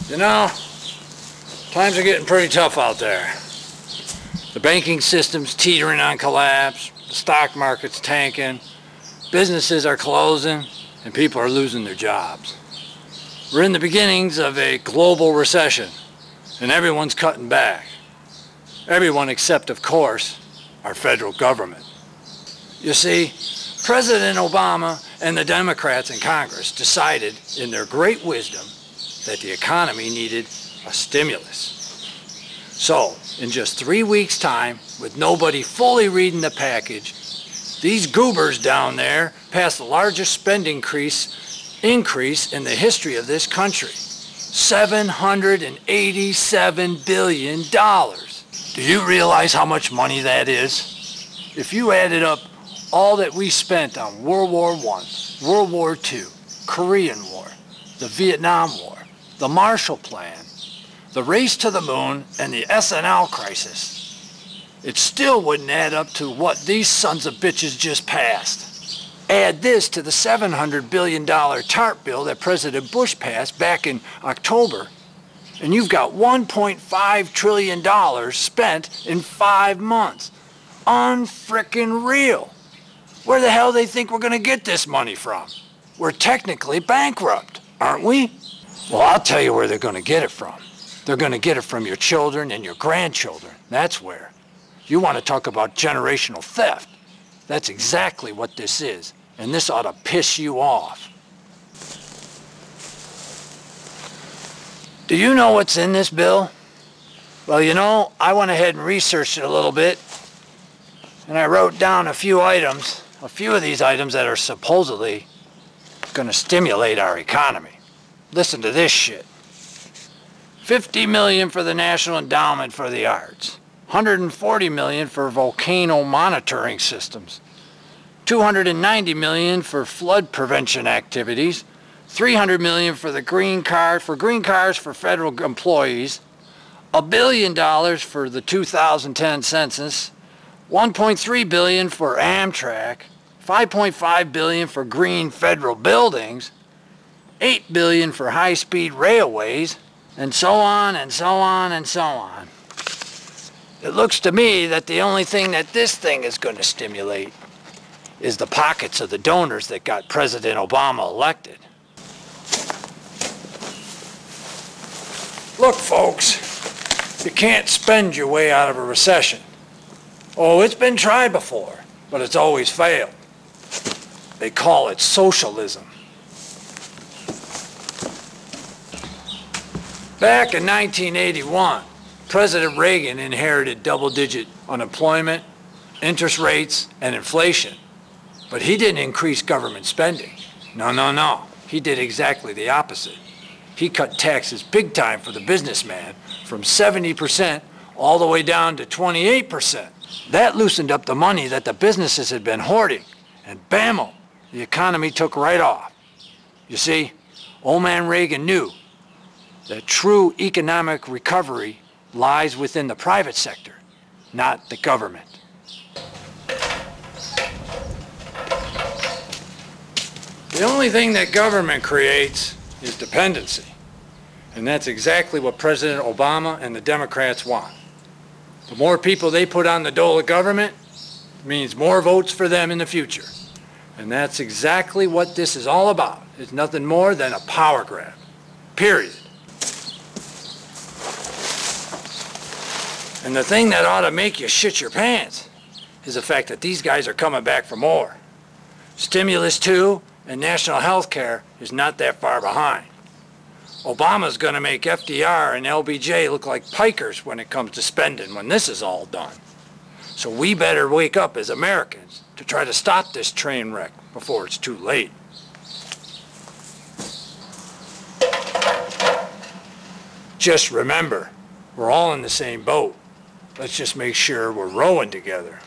You know, times are getting pretty tough out there. The banking system's teetering on collapse, the stock market's tanking, businesses are closing, and people are losing their jobs. We're in the beginnings of a global recession, and everyone's cutting back. Everyone except, of course, our federal government. You see, President Obama and the Democrats in Congress decided, in their great wisdom, that the economy needed a stimulus. So, in just 3 weeks' time, with nobody fully reading the package, these goobers down there passed the largest spending increase in the history of this country. $787 billion. Do you realize how much money that is? If you added up all that we spent on World War I, World War II, Korean War, the Vietnam War, the Marshall Plan, the race to the moon, and the SNL crisis, it still wouldn't add up to what these sons of bitches just passed. Add this to the $700 billion TARP bill that President Bush passed back in October, and you've got $1.5 trillion spent in 5 months. Unfrickin' real. Where the hell do they think we're gonna get this money from? We're technically bankrupt, aren't we? Well, I'll tell you where they're gonna get it from. They're gonna get it from your children and your grandchildren. That's where. You want to talk about generational theft. That's exactly what this is. And this ought to piss you off. Do you know what's in this bill? Well, you know, I went ahead and researched it a little bit, and I wrote down a few items, a few of these items that are supposedly going to stimulate our economy. Listen to this shit. $50 million for the National Endowment for the Arts. $140 million for volcano monitoring systems. $290 million for flood prevention activities. $300 million for the green cars for federal employees. $1 billion for the 2010 census. $1.3 billion for Amtrak. $5.5 billion for green federal buildings. $8 billion for high-speed railways, and so on and so on and so on. It looks to me that the only thing that this thing is going to stimulate is the pockets of the donors that got President Obama elected. Look, folks, you can't spend your way out of a recession. Oh, it's been tried before, but it's always failed. They call it socialism. Back in 1981, President Reagan inherited double-digit unemployment, interest rates, and inflation. But he didn't increase government spending. No. He did exactly the opposite. He cut taxes big time for the businessman from 70% all the way down to 28%. That loosened up the money that the businesses had been hoarding, and bammo, the economy took right off. You see, old man Reagan knew that true economic recovery lies within the private sector, not the government. The only thing that government creates is dependency. And that's exactly what President Obama and the Democrats want. The more people they put on the dole of government means more votes for them in the future. And that's exactly what this is all about. It's nothing more than a power grab. Period. And the thing that ought to make you shit your pants is the fact that these guys are coming back for more. Stimulus 2 and national health care is not that far behind. Obama's going to make FDR and LBJ look like pikers when it comes to spending when this is all done. So we better wake up as Americans to try to stop this train wreck before it's too late. Just remember, we're all in the same boat. Let's just make sure we're rowing together.